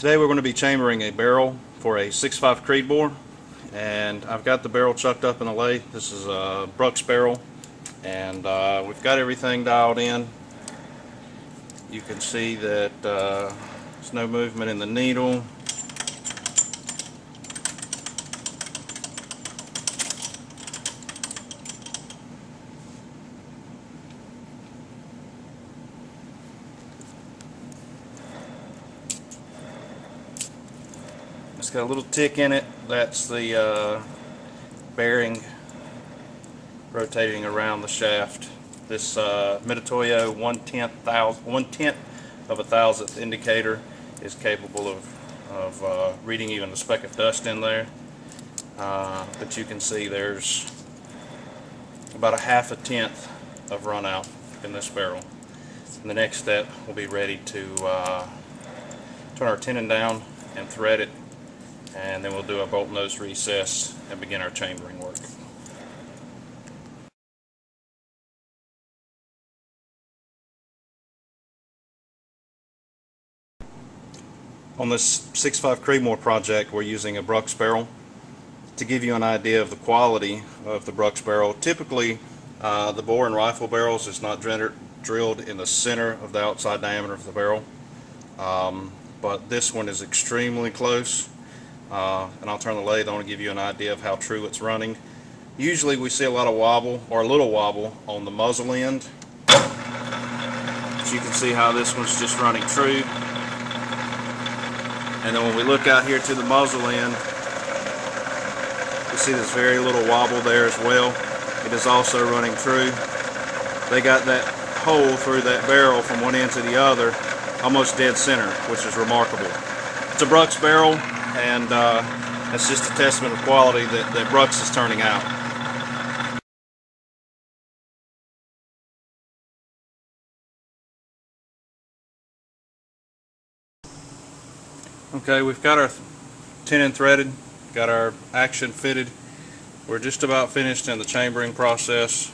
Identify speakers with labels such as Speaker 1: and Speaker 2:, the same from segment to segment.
Speaker 1: Today we're going to be chambering a barrel for a 6.5 Creedmoor, and I've got the barrel chucked up in the lathe. This is a Brux barrel, and we've got everything dialed in. You can see that there's no movement in the needle. It's got a little tick in it. That's the bearing rotating around the shaft. This Mitutoyo 1/10 of a thousandth indicator is capable of reading even a speck of dust in there. But you can see there's about a 1/2 tenth of run out in this barrel. And the next step, we'll be ready to turn our tenon down and thread it, and then we'll do a bolt nose recess and begin our chambering work. On this 6.5 Creedmoor project, we're using a Brux barrel. To give you an idea of the quality of the Brux barrel, typically the bore and rifle barrels is not drilled in the center of the outside diameter of the barrel, but this one is extremely close. And I'll turn the lathe on to give you an idea of how true it's running. Usually we see a lot of wobble, or a little wobble, on the muzzle end. But you can see how this one's just running true. And then when we look out here to the muzzle end, you see there's very little wobble there as well. It is also running true. They got that hole through that barrel from one end to the other almost dead center, which is remarkable. It's a Brux barrel, and that's just a testament of quality that Brux is turning out. Okay, we've got our tenon threaded, got our action fitted. We're just about finished in the chambering process.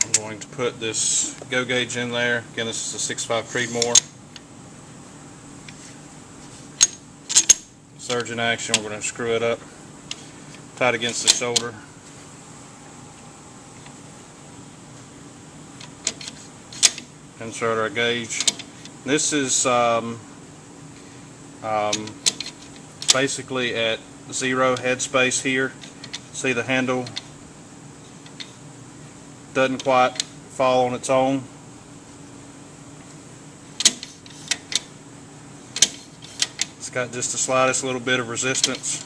Speaker 1: I'm going to put this go gauge in there. Again, this is a 6.5 Creedmoor. Surgeon action, we're going to screw it up tight against the shoulder. Insert our gauge. This is basically at 0 headspace here. See, the handle doesn't quite fall on its own. It's got just the slightest little bit of resistance.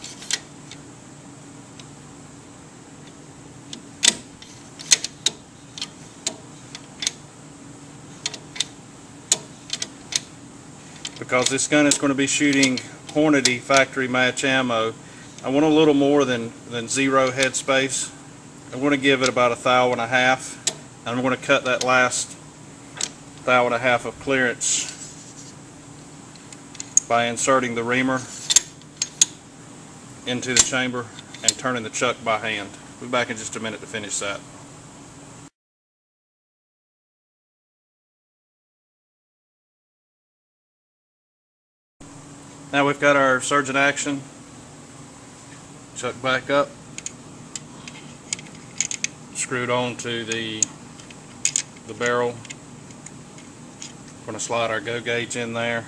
Speaker 1: Because this gun is going to be shooting Hornady factory match ammo, I want a little more than 0 headspace. I want to give it about 1.5 thou, and I'm going to cut that last 1.5 thou of clearance by inserting the reamer into the chamber and turning the chuck by hand. We'll be back in just a minute to finish that. Now we've got our surgeon action chuck back up, screwed onto the barrel. We're going to slide our go gauge in there.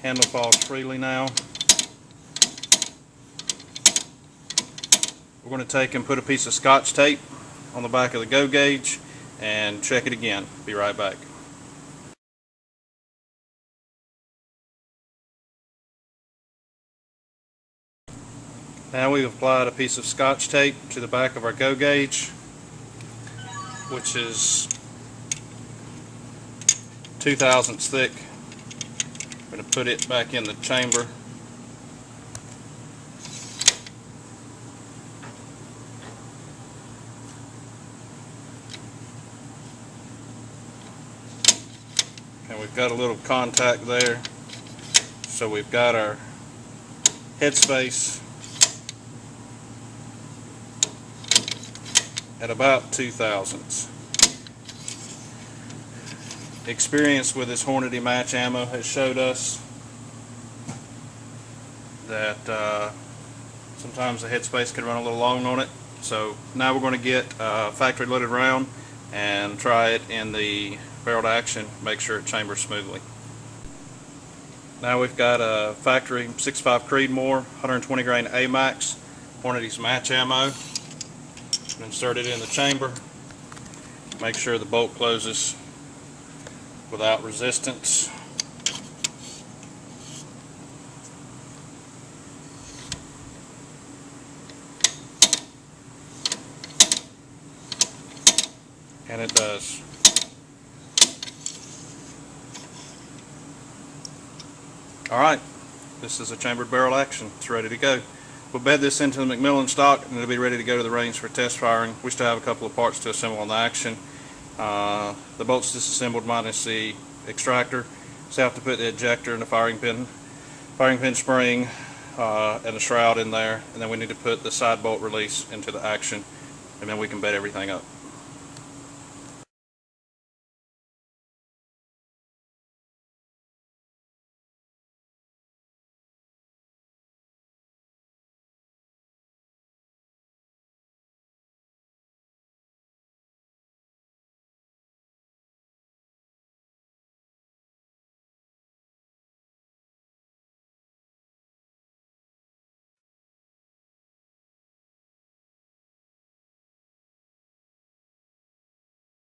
Speaker 1: Handle falls freely now. We're going to take and put a piece of Scotch tape on the back of the go gauge and check it again. Be right back. Now we've applied a piece of Scotch tape to the back of our go gauge, which is 2 thousandths thick. I'm going to put it back in the chamber. And we've got a little contact there, so we've got our headspace at about 2 thousandths. experience with this Hornady match ammo has showed us that sometimes the headspace can run a little long on it. So now we're going to get a factory loaded round and try it in the barrel to action, make sure it chambers smoothly. Now we've got a factory 6.5Creedmoor 120 grain AMAX Hornady's match ammo. Insert it in the chamber. Make sure the bolt closes without resistance. And it does. Alright, this is a chambered barrel action. It's ready to go. We'll bed this into the McMillan stock and it'll be ready to go to the range for test firing. We still have a couple of parts to assemble on the action. The bolt's disassembled minus the extractor. So I have to put the ejector and the firing pin spring and the shroud in there, and then we need to put the side bolt release into the action, and then we can bed everything up.